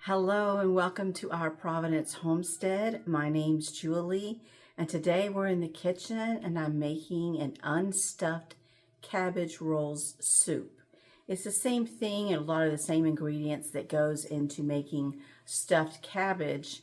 Hello and welcome to our Providence Homestead. My name's Julie, and today we're in the kitchen and I'm making an unstuffed cabbage rolls soup. It's the same thing and a lot of the same ingredients that goes into making stuffed cabbage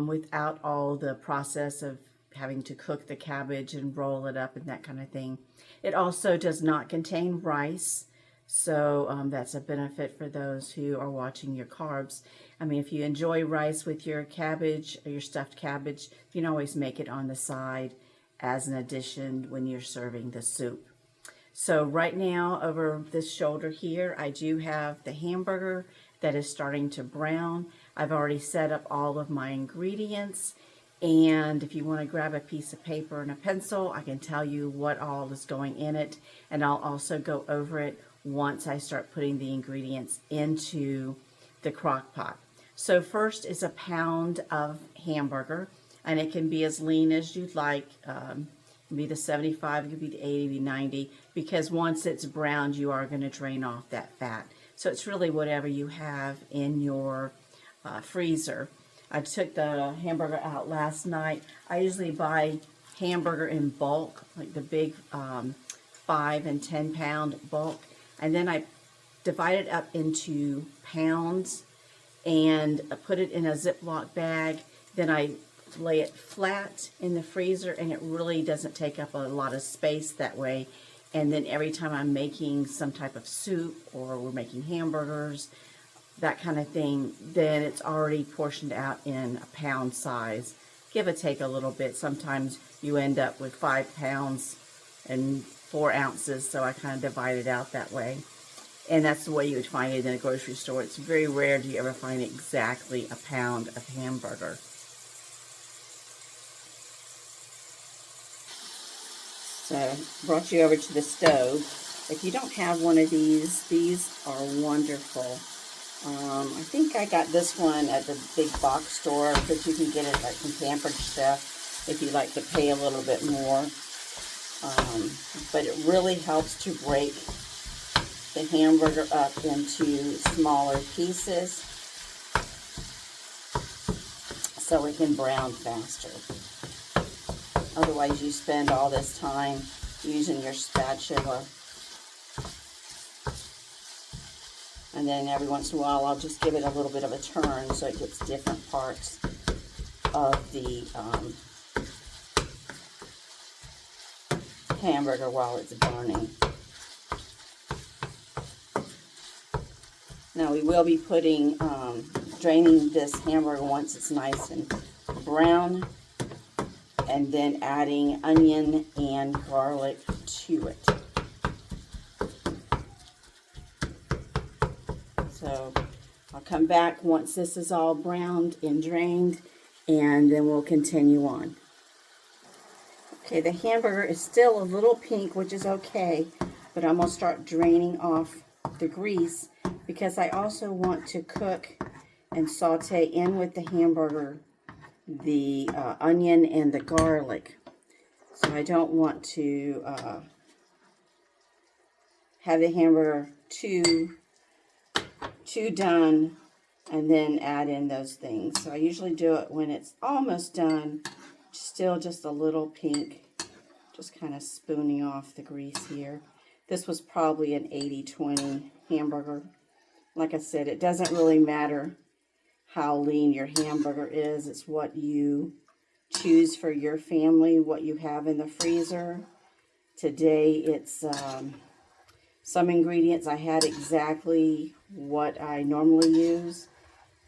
without all the process of having to cook the cabbage and roll it up and that kind of thing. It also does not contain rice. So that's a benefit for those who are watching your carbs. I mean, if you enjoy rice with your cabbage or your stuffed cabbage, you can always make it on the side as an addition when you're serving the soup. So right now, over this shoulder here, I do have the hamburger that is starting to brown. I've already set up all of my ingredients. And if you want to grab a piece of paper and a pencil, I can tell you what all is going in it. And I'll also go over it once I start putting the ingredients into the crock pot. So first is a pound of hamburger, and it can be as lean as you'd like. It can be the 75, it could be the 80, the 90, because once it's browned, you are going to drain off that fat. So it's really whatever you have in your freezer. I took the hamburger out last night. I usually buy hamburger in bulk, like the big 5 and 10 pound bulk. And then I divide it up into pounds and put it in a Ziploc bag. Then I lay it flat in the freezer, and it really doesn't take up a lot of space that way. And then every time I'm making some type of soup or we're making hamburgers, that kind of thing, then it's already portioned out in a pound size. Give or take a little bit. Sometimes you end up with 5 pounds and 4 ounces, so I kind of divide it out that way. And that's the way you would find it in a grocery store. It's very rare do you ever find exactly a pound of hamburger. So, brought you over to the stove. If you don't have one of these are wonderful. I think I got this one at the big box store, but you can get it like from Pampered Chef if you like to pay a little bit more. But it really helps to break the hamburger up into smaller pieces so it can brown faster. Otherwise, you spend all this time using your spatula. And then every once in a while, I'll just give it a little bit of a turn so it gets different parts of the hamburger while it's burning. Now we will be putting, draining this hamburger once it's nice and brown, and then adding onion and garlic to it. So I'll come back once this is all browned and drained, and then we'll continue on. Okay, the hamburger is still a little pink, which is okay, but I'm going to start draining off the grease because I also want to cook and saute in with the hamburger the onion and the garlic. So I don't want to have the hamburger too done and then add in those things. So I usually do it when it's almost done, still just a little pink, just kind of spooning off the grease here. This was probably an 80-20 hamburger. Like I said, it doesn't really matter how lean your hamburger is. It's what you choose for your family, what you have in the freezer. Today it's some ingredients I had exactly what I normally use,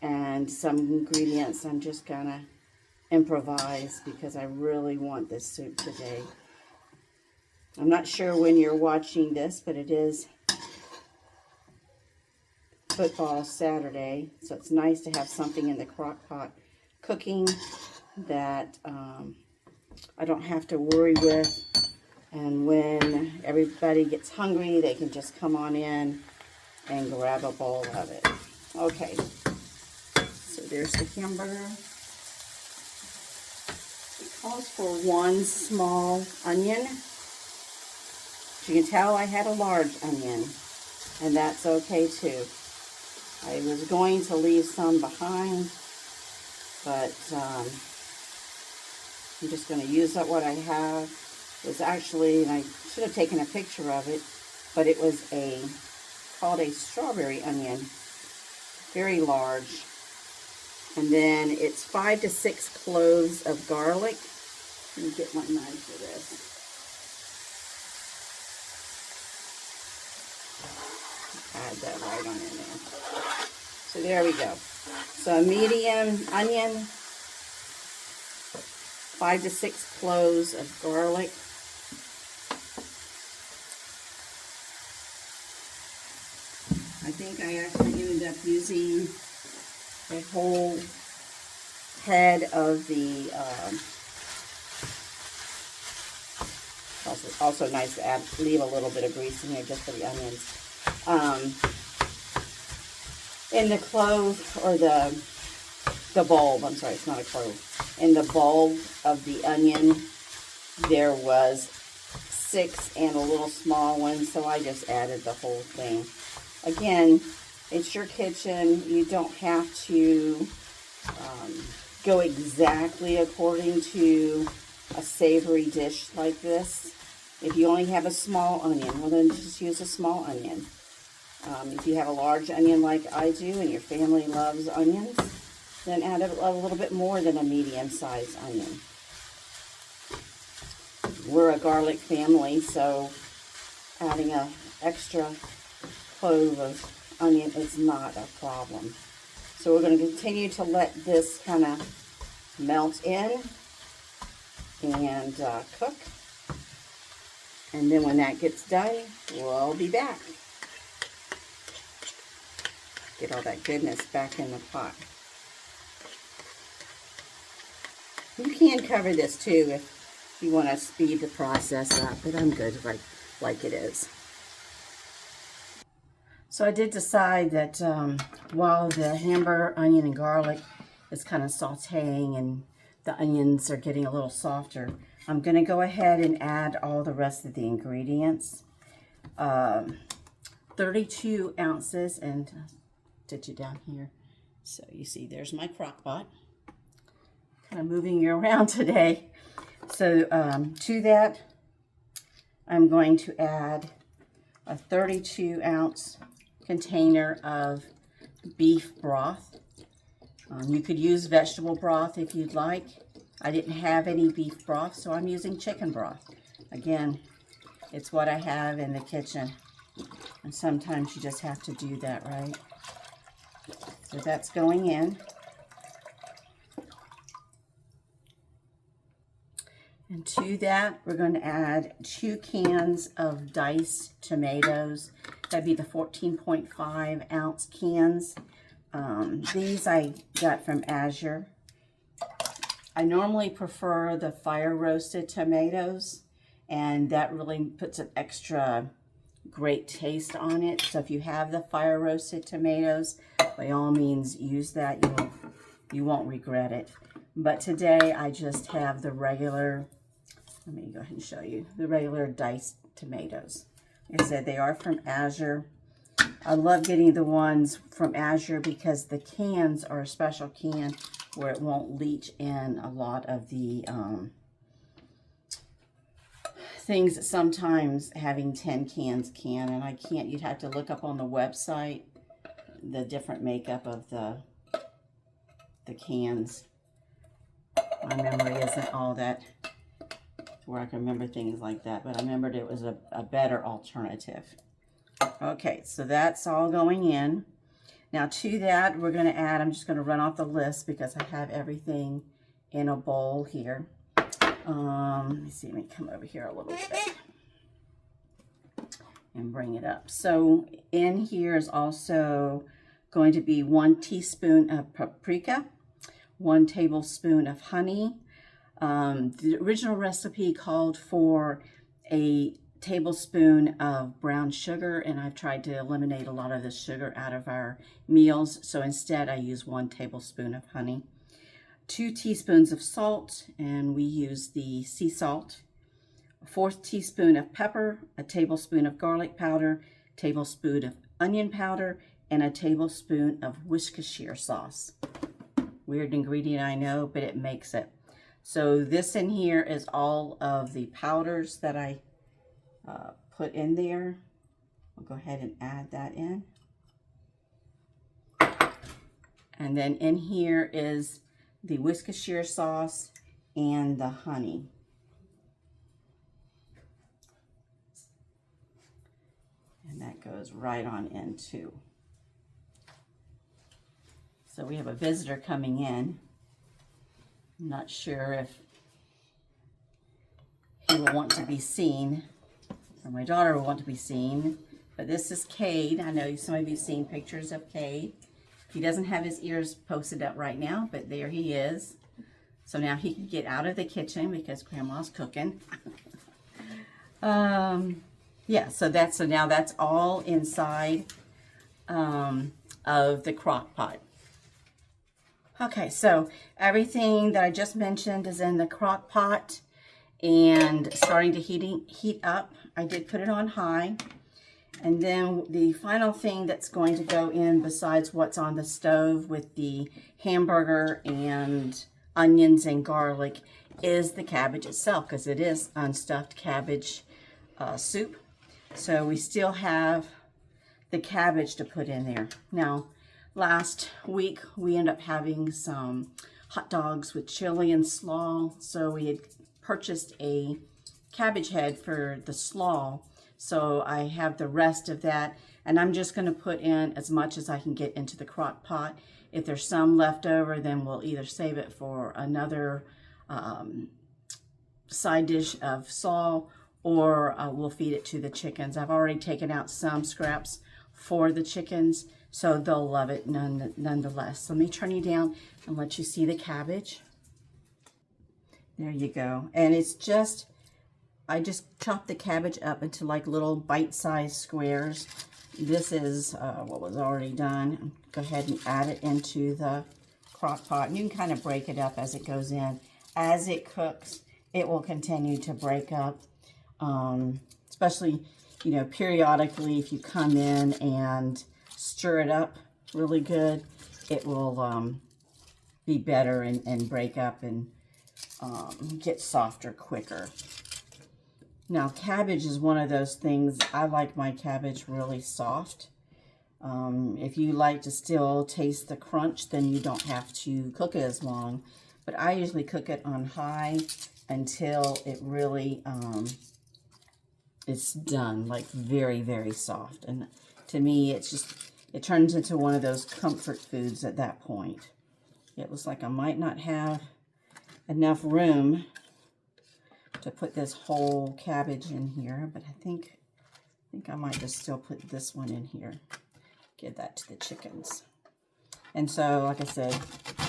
and some ingredients I'm just gonna improvise because I really want this soup today. I'm not sure when you're watching this, but it is football Saturday, so it's nice to have something in the crock pot cooking that I don't have to worry with, and when everybody gets hungry they can just come on in and grab a bowl of it. Okay, so there's the hamburger. It calls for 1 small onion. As you can tell, I had a large onion. and that's okay too. I was going to leave some behind, but I'm just going to use up what I have. It was actually, and I should have taken a picture of it, but it was called a strawberry onion, very large. And then it's 5 to 6 cloves of garlic. Let me get my knife for this. Add that right on in there. So there we go. So a medium onion, 5 to 6 cloves of garlic. I think I actually ended up using a whole head of the, also nice to leave a little bit of grease in here just for the onions. In the clove, or the bulb, I'm sorry, it's not a clove. In the bulb of the onion, there was 6 and a little small one, so I just added the whole thing. Again, it's your kitchen. You don't have to go exactly according to a savory dish like this. If you only have a small onion, well then just use a small onion. If you have a large onion like I do and your family loves onions, then add a little bit more than a medium-sized onion. We're a garlic family, so adding an extra clove of onion is not a problem. So we're going to continue to let this kind of melt in and cook. And then when that gets done, we'll be back. Get all that goodness back in the pot. You can cover this too if you want to speed the process up, but I'm good like it is. So I did decide that while the hamburger, onion, and garlic is kind of sauteing and the onions are getting a little softer, I'm going to go ahead and add all the rest of the ingredients. 32 ounces, and ditch it down here. So you see there's my crock pot. Kind of moving you around today. So to that, I'm going to add a 32 ounce container of beef broth. You could use vegetable broth if you'd like. I didn't have any beef broth, so I'm using chicken broth. Again, it's what I have in the kitchen, and sometimes you just have to do that, right? So that's going in. And to that, we're going to add 2 cans of diced tomatoes. That'd be the 14.5 ounce cans. These I got from Azure. I normally prefer the fire roasted tomatoes, and that really puts an extra great taste on it. So if you have the fire roasted tomatoes, by all means use that. You won't regret it. But today I just have the regular, let me go ahead and show you, the regular diced tomatoes. Like I said, they are from Azure. I love getting the ones from Azure because the cans are a special can where it won't leach in a lot of the things that sometimes having 10 cans can, and I can't. You'd have to look up on the website the different makeup of the cans. My memory isn't all that where I can remember things like that, but I remembered it was a better alternative. Okay, so that's all going in. Now to that, we're going to add, I'm just going to run off the list because I have everything in a bowl here. Let me see, let me come over here a little bit and bring it up. So in here is also going to be 1 teaspoon of paprika, 1 tablespoon of honey. The original recipe called for a tablespoon of brown sugar, and I've tried to eliminate a lot of the sugar out of our meals, so instead I use 1 tablespoon of honey, 2 teaspoons of salt, and we use the sea salt, a 1/4 teaspoon of pepper, a tablespoon of garlic powder, tablespoon onion powder, and a tablespoon of Worcestershire sauce. Weird ingredient, I know, but it makes it. So this in here is all of the powders that I put in there. I'll go ahead and add that in. And then in here is the Worcestershire sauce and the honey. And that goes right on in too. So we have a visitor coming in. I'm not sure if he will want to be seen, or my daughter will want to be seen, but this is Cade. I know some of you have seen pictures of Cade. He doesn't have his ears posted up right now, but there he is. So now he can get out of the kitchen because Grandma's cooking. Yeah, so now that's all inside of the crock pot. Okay, so everything that I just mentioned is in the crock pot and starting to heat up. I did put it on high. And then the final thing that's going to go in besides what's on the stove with the hamburger and onions and garlic is the cabbage itself, because it is unstuffed cabbage soup. So we still have the cabbage to put in there. Now, last week we ended up having some hot dogs with chili and slaw. So we had purchased a cabbage head for the slaw. So I have the rest of that, and I'm just going to put in as much as I can get into the crock pot. If there's some left over, then we'll either save it for another side dish of slaw, or we'll feed it to the chickens. I've already taken out some scraps for the chickens, so they'll love it nonetheless. Let me turn you down and let you see the cabbage. There you go. And it's just, I just chopped the cabbage up into like little bite-sized squares. This is what was already done. Go ahead and add it into the crock pot. And you can kind of break it up as it goes in. As it cooks, it will continue to break up. Especially, you know, periodically, if you come in and stir it up really good, it will be better and break up and get softer quicker. Now, cabbage is one of those things, I like my cabbage really soft. If you like to still taste the crunch, then you don't have to cook it as long. But I usually cook it on high until it really, it's done, like very, very soft. And to me, it's just, it turns into one of those comfort foods at that point. It looks like I might not have enough room to put this whole cabbage in here, but I think I might just still put this one in here. Give that to the chickens. And so, like I said,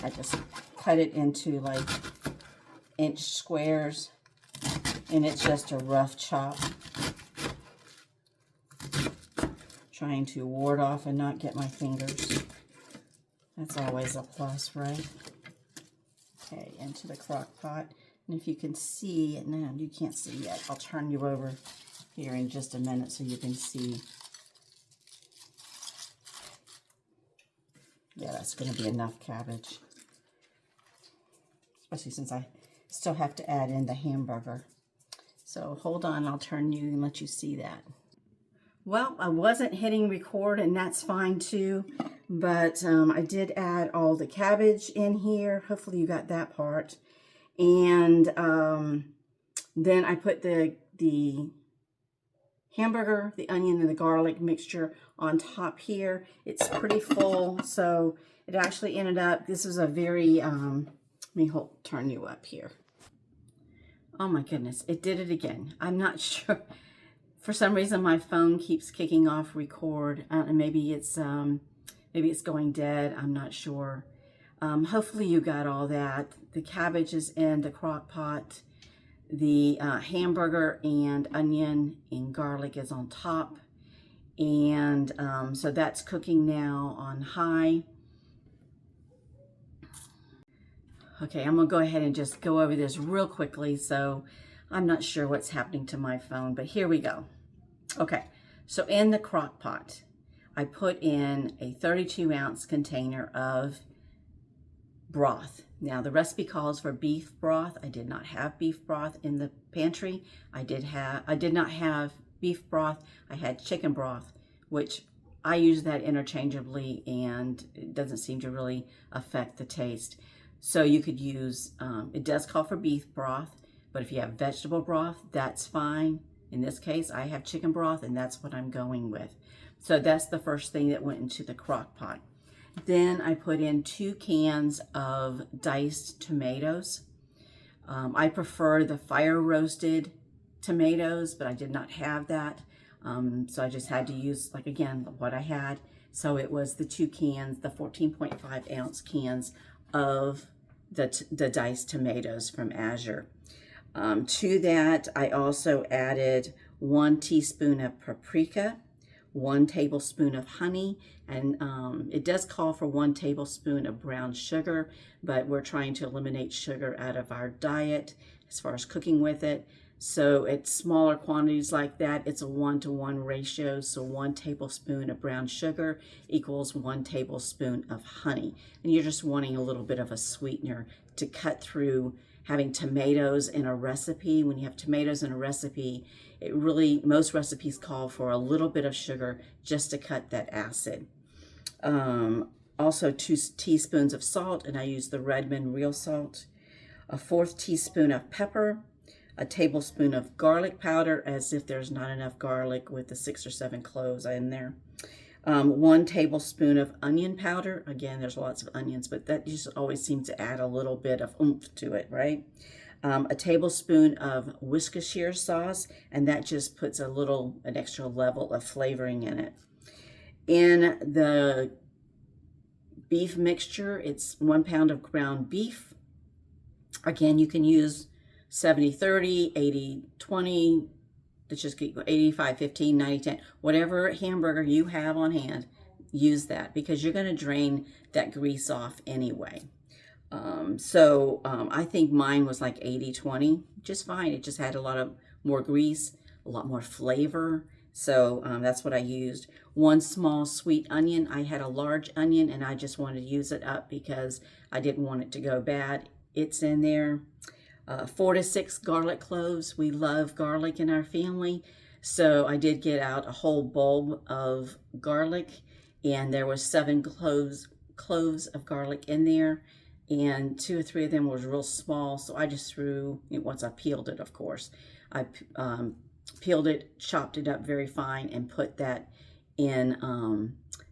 I just cut it into like inch squares, and it's just a rough chop. Trying to ward off and not get my fingers. That's always a plus, right? Okay, into the crock pot. And if you can see, no, you can't see yet. I'll turn you over here in just a minute so you can see. Yeah, that's going to be enough cabbage. Especially since I still have to add in the hamburger. So hold on, I'll turn you and let you see that. Well, I wasn't hitting record, and that's fine too. But I did add all the cabbage in here. Hopefully you got that part. And then I put the hamburger, the onion, and the garlic mixture on top here. It's pretty full, so it actually ended up, this was a very, let me turn you up here. Oh my goodness, it did it again. I'm not sure. For some reason, my phone keeps kicking off record. And maybe it's going dead. I'm not sure. Hopefully you got all that. The cabbage is in the crock pot. The hamburger and onion and garlic is on top. And so that's cooking now on high. Okay, I'm going to go ahead and just go over this real quickly. So I'm not sure what's happening to my phone, but here we go. Okay, so in the crock pot, I put in a 32-ounce container of broth. Now the recipe calls for beef broth. I did not have beef broth in the pantry. I did not have beef broth. I had chicken broth, which I use that interchangeably, and it doesn't seem to really affect the taste. So you could use, it does call for beef broth, but if you have vegetable broth, that's fine. In this case, I have chicken broth, and that's what I'm going with. So that's the first thing that went into the crock pot. Then I put in 2 cans of diced tomatoes. I prefer the fire roasted tomatoes, but I did not have that. So I just had to use, like, again, what I had. So it was the 2 cans, the 14.5 ounce cans of the diced tomatoes from Azure. To that, I also added 1 teaspoon of paprika, 1 tablespoon of honey, and it does call for 1 tablespoon of brown sugar, but we're trying to eliminate sugar out of our diet as far as cooking with it. So at smaller quantities like that, it's a 1-to-1 ratio. So 1 tablespoon of brown sugar equals 1 tablespoon of honey. And you're just wanting a little bit of a sweetener to cut through having tomatoes in a recipe. When you have tomatoes in a recipe, it really, most recipes call for a little bit of sugar just to cut that acid. Also 2 teaspoons of salt, and I use the Redmond real salt. A 1/4 teaspoon of pepper, a tablespoon of garlic powder, as if there's not enough garlic with the 6 or 7 cloves in there. 1 tablespoon of onion powder. Again, there's lots of onions, but that just always seems to add a little bit of oomph to it, right? A tablespoon of Worcestershire sauce, and that just puts an extra level of flavoring in it. In the beef mixture, it's 1 pound of ground beef. Again, you can use 70-30, 80-20, let's just get 85-15, 90-10, whatever hamburger you have on hand, use that, because you're going to drain that grease off anyway. I think mine was like 80-20, just fine. It just had a lot more grease, a lot more flavor. So that's what I used. 1 small sweet onion. I had a large onion, and I just wanted to use it up because I didn't want it to go bad. It's in there. 4 to 6 garlic cloves. We love garlic in our family. So I did get out a whole bulb of garlic, and there was 7 cloves of garlic in there, and 2 or 3 of them was real small. So I just threw, once I peeled it, of course, I peeled it, chopped it up very fine, and put that in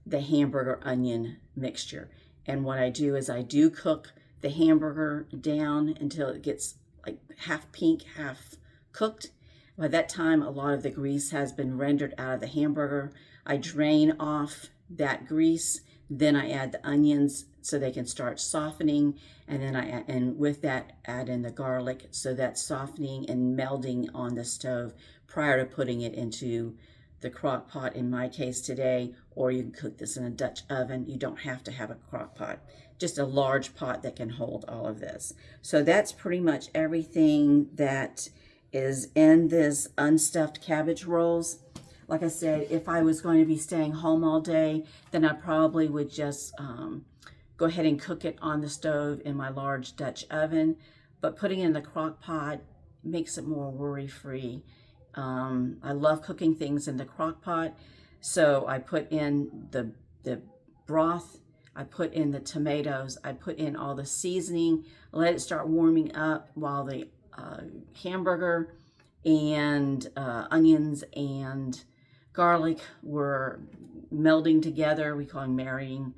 the hamburger onion mixture. And what I do is I do cook the hamburger down until it gets like half pink, half cooked. By that time, a lot of the grease has been rendered out of the hamburger. I drain off that grease, then I add the onions so they can start softening, and then and with that add in the garlic, so that's softening and melding on the stove prior to putting it into the crock pot in my case today, or you can cook this in a Dutch oven. You don't have to have a crock pot, just a large pot that can hold all of this. So that's pretty much everything that is in this unstuffed cabbage rolls. Like I said, if I was going to be staying home all day, then I probably would just go ahead and cook it on the stove in my large Dutch oven. But putting it in the crock pot makes it more worry-free. I love cooking things in the crock pot. So I put in the broth, I put in the tomatoes, I put in all the seasoning, let it start warming up while the hamburger and onions and garlic were melding together. We call them marrying.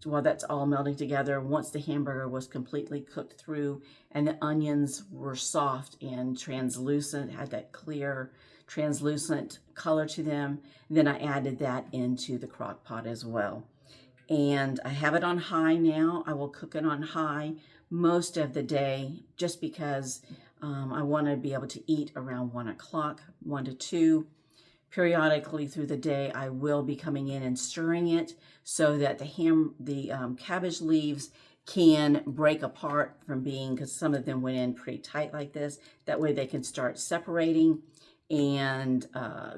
While that's all melding together, once the hamburger was completely cooked through and the onions were soft and translucent, had that clear translucent color to them, then I added that into the crock pot as well. And I have it on high now. I will cook it on high most of the day, just because I want to be able to eat around 1 o'clock, 1 to 2. Periodically through the day, I will be coming in and stirring it so that the cabbage leaves can break apart from being, because some of them went in pretty tight like this. That way they can start separating. and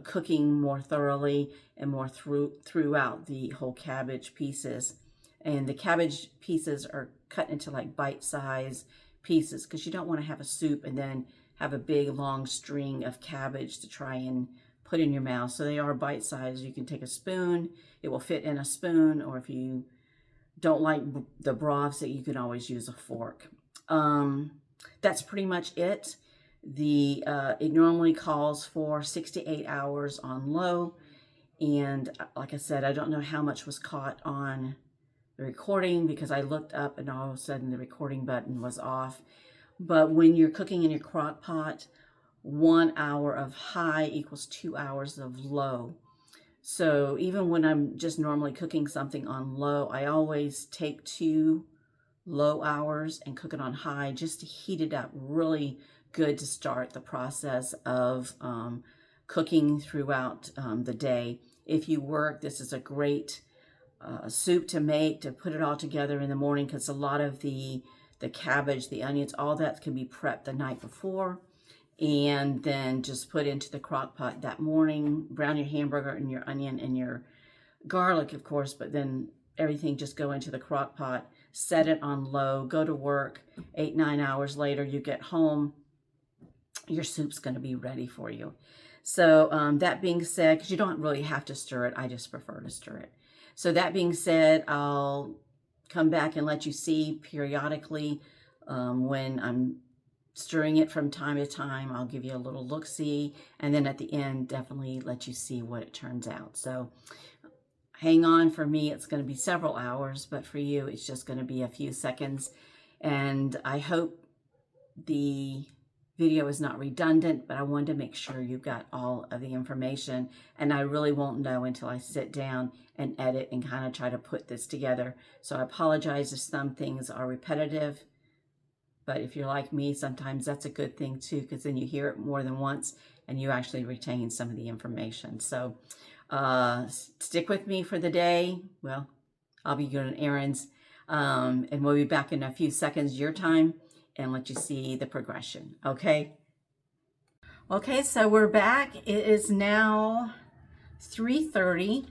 cooking more thoroughly and more throughout the whole cabbage pieces. And the cabbage pieces are cut into like bite-sized pieces because you don't want to have a soup and then have a big long string of cabbage to try and put in your mouth. So they are bite-sized. You can take a spoon, it will fit in a spoon, or if you don't like the broths, that you can always use a fork. That's pretty much it. It normally calls for 6 to 8 hours on low, and like I said, I don't know how much was caught on the recording because I looked up and all of a sudden the recording button was off. But when you're cooking in your crock pot, 1 hour of high equals 2 hours of low. So even when I'm just normally cooking something on low, I always take 2 low hours and cook it on high just to heat it up really good to start the process of cooking throughout the day. If you work, this is a great soup to make, to put it all together in the morning, because a lot of the cabbage, the onions, all that can be prepped the night before and then just put into the crock pot that morning. Brown your hamburger and your onion and your garlic, of course, but then everything just go into the crock pot, set it on low, go to work. 8, 9 hours later, you get home, your soup's going to be ready for you. So that being said, because you don't really have to stir it, I just prefer to stir it. So that being said, I'll come back and let you see periodically when I'm stirring it from time to time. I'll give you a little look-see, and then at the end, definitely let you see what it turns out. So hang on. For me, it's going to be several hours, but for you, it's just going to be a few seconds. And I hope the video is not redundant, but I wanted to make sure you've got all of the information, and I really won't know until I sit down and edit and kind of try to put this together. So I apologize if some things are repetitive, but if you're like me, sometimes that's a good thing too, because then you hear it more than once and you actually retain some of the information. So stick with me for the day. Well, I'll be doing errands, and we'll be back in a few seconds your time and let you see the progression. Okay, so we're back. It is now 3:30.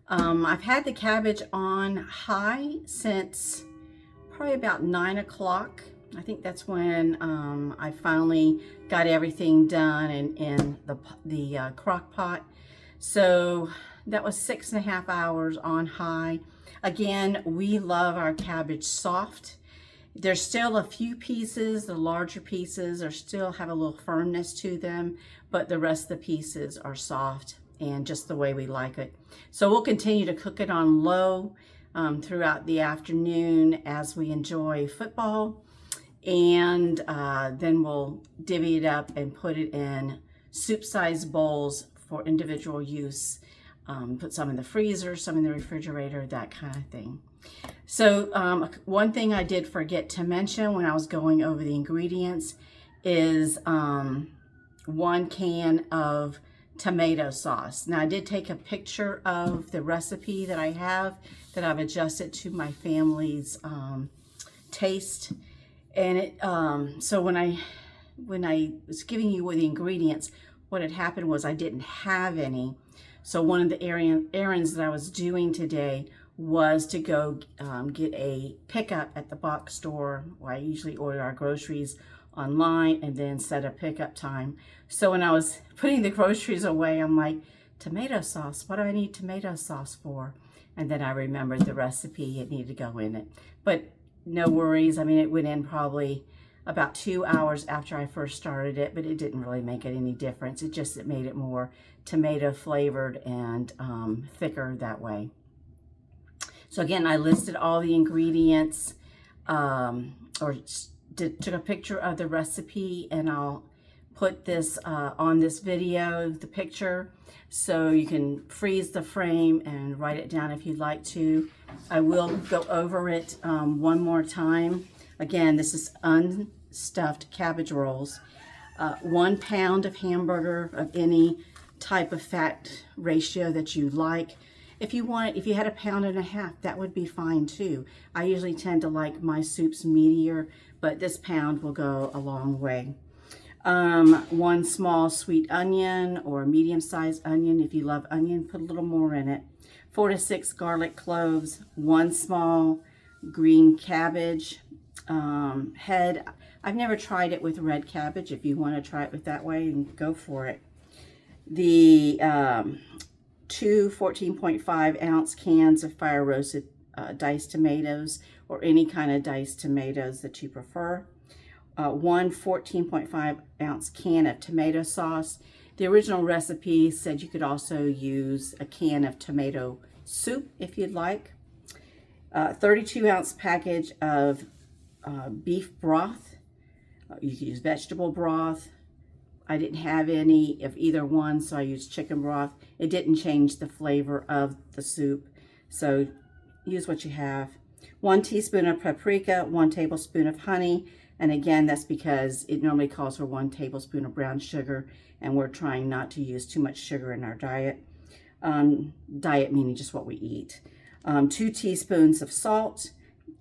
I've had the cabbage on high since probably about 9 o'clock. I think that's when I finally got everything done in the crock pot. So that was 6.5 hours on high. Again, we love our cabbage soft. There's still a few pieces, the larger pieces still have a little firmness to them, but the rest of the pieces are soft and just the way we like it. So we'll continue to cook it on low throughout the afternoon as we enjoy football. And then we'll divvy it up and put it in soup-sized bowls for individual use. Put some in the freezer, some in the refrigerator, that kind of thing. So one thing I did forget to mention when I was going over the ingredients is 1 can of tomato sauce. Now I did take a picture of the recipe that I have that I've adjusted to my family's taste. And it so when I was giving you the ingredients, what had happened was I didn't have any. So one of the errands that I was doing today was to go get a pickup at the box store, where I usually order our groceries online and then set a pickup time. So when I was putting the groceries away, I'm like, tomato sauce, what do I need tomato sauce for? And then I remembered the recipe, it needed to go in it. But no worries, I mean, it went in probably about 2 hours after I first started it, but it didn't really make it any difference. It made it more tomato flavored and thicker that way. So again, I listed all the ingredients, took a picture of the recipe, and I'll put this on this video, the picture, so you can freeze the frame and write it down if you'd like to. I will go over it one more time. Again, this is unstuffed cabbage rolls. 1 pound of hamburger of any type of fat ratio that you like. If you had 1.5 pounds, that would be fine too. I usually tend to like my soups meatier, but this pound will go a long way. 1 small sweet onion or medium-sized onion. If you love onion, put a little more in it. 4 to 6 garlic cloves, 1 small green cabbage head. I've never tried it with red cabbage. If you want to try it with that way, and go for it. The 2 14.5 ounce cans of fire roasted diced tomatoes, or any kind of diced tomatoes that you prefer. 1 14.5 ounce can of tomato sauce. The original recipe said you could also use a can of tomato soup if you'd like. 32 ounce package of beef broth. You could use vegetable broth. I didn't have any of either one, so I used chicken broth. It didn't change the flavor of the soup, so use what you have. 1 teaspoon of paprika, 1 tablespoon of honey, and again, that's because it normally calls for 1 tablespoon of brown sugar, and we're trying not to use too much sugar in our diet. Diet meaning just what we eat. 2 teaspoons of salt.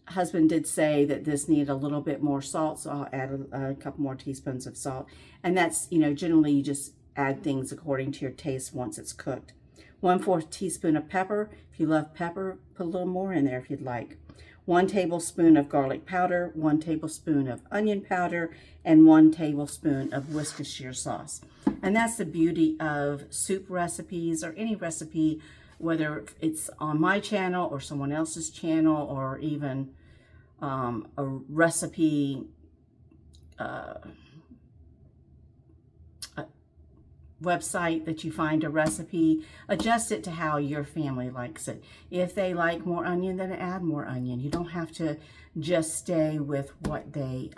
Husband did say that this needed a little bit more salt, so I'll add a couple more teaspoons of salt. And that's, generally you just add things according to your taste once it's cooked. 1/4 teaspoon of pepper. If you love pepper, put a little more in there if you'd like. 1 tablespoon of garlic powder, 1 tablespoon of onion powder, and 1 tablespoon of Worcestershire sauce. And that's the beauty of soup recipes, or any recipe, whether it's on my channel or someone else's channel, or even a recipe website that you find a recipe. Adjust it to how your family likes it. If they like more onion, then add more onion. You don't have to just stay with what they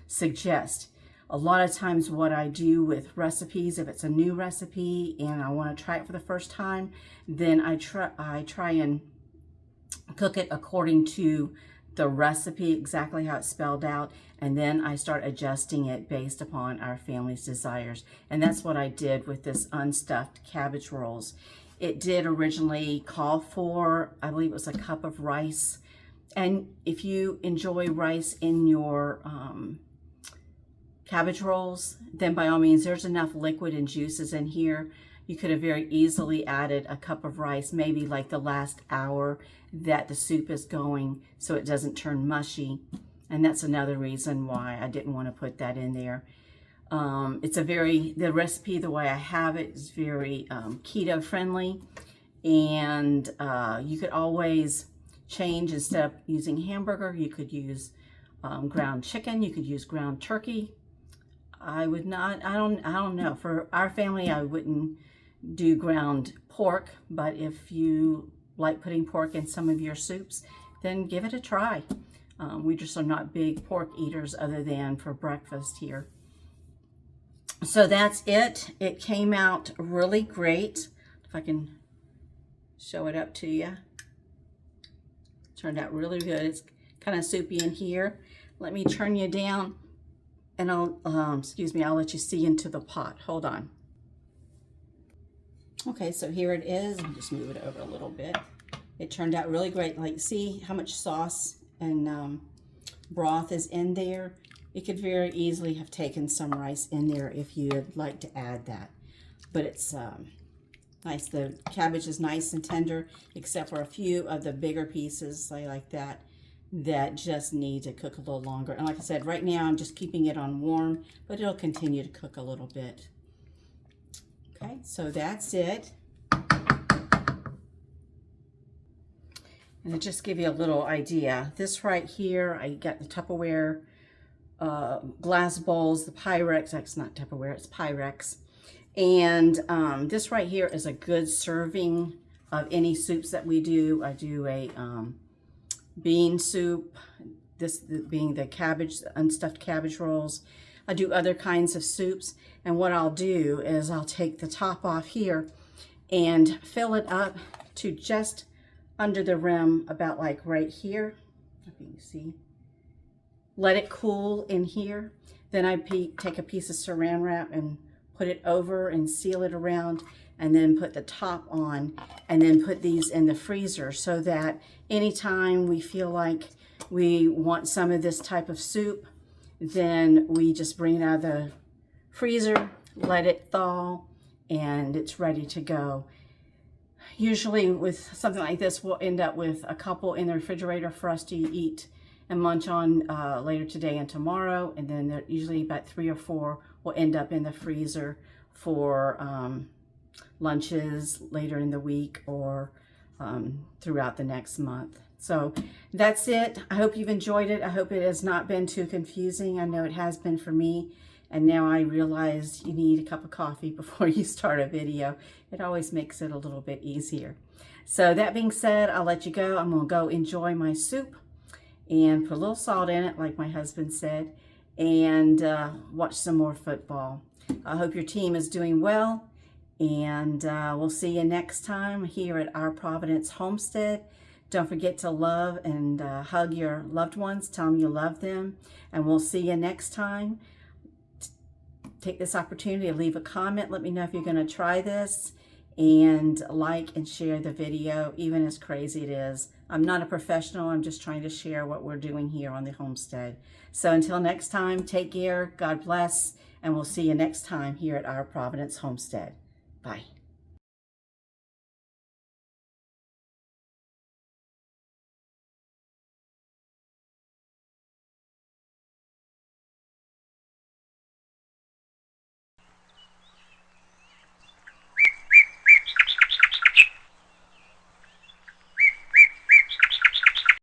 suggest. A lot of times what I do with recipes, if it's a new recipe and I want to try it for the first time, then I try and cook it according to the recipe, exactly how it's spelled out, and then I start adjusting it based upon our family's desires. And that's what I did with this unstuffed cabbage rolls. It did originally call for, I believe it was a cup of rice. And if you enjoy rice in your cabbage rolls, then by all means, there's enough liquid and juices in here. You could have very easily added a cup of rice, maybe like the last hour that the soup is going, so it doesn't turn mushy. And that's another reason why I didn't want to put that in there. The recipe, the way I have it, is very keto friendly. And you could always change. Instead of using hamburger, you could use ground chicken, you could use ground turkey. I would not, I don't know. For our family, I wouldn't do ground pork, but if you like putting pork in some of your soups, then give it a try. We just are not big pork eaters other than for breakfast here. So that's it. It came out really great. If I can show it up to you. Turned out really good. It's kind of soupy in here. Let me turn you down and I'll let you see into the pot. Hold on. Okay, so here it is. I'll just move it over a little bit. It turned out really great. Like, see how much sauce and broth is in there? You could very easily have taken some rice in there if you'd like to add that. But it's nice. The cabbage is nice and tender, except for a few of the bigger pieces, like that just need to cook a little longer. And like I said, right now I'm just keeping it on warm, but it'll continue to cook a little bit. Okay, so that's it. And to just give you a little idea, this right here, I got the Tupperware glass bowls, the Pyrex. That's not Tupperware, it's Pyrex. And this right here is a good serving of any soups that we do. I do a bean soup, this being the cabbage, the unstuffed cabbage rolls. I do other kinds of soups, and what I'll do is I'll take the top off here and fill it up to just under the rim, about like right here. If you can see. Let it cool in here. Then I take a piece of saran wrap and put it over and seal it around, and then put the top on, and then put these in the freezer so that anytime we feel like we want some of this type of soup, then we just bring it out of the freezer, let it thaw, and it's ready to go. Usually with something like this, we'll end up with a couple in the refrigerator for us to eat and munch on later today and tomorrow. And then usually about 3 or 4 will end up in the freezer for lunches later in the week or throughout the next month. So that's it. I hope you've enjoyed it. I hope it has not been too confusing. I know it has been for me. And now I realize you need a cup of coffee before you start a video. It always makes it a little bit easier. So that being said, I'll let you go. I'm gonna go enjoy my soup and put a little salt in it, like my husband said, and watch some more football. I hope your team is doing well, and we'll see you next time here at Our Providence Homestead. Don't forget to love and hug your loved ones. Tell them you love them, and we'll see you next time. Take this opportunity to leave a comment. Let me know if you're going to try this, and like and share the video, even as crazy it is. I'm not a professional. I'm just trying to share what we're doing here on the homestead. So until next time, take care. God bless. And we'll see you next time here at Our Providence Homestead. Bye.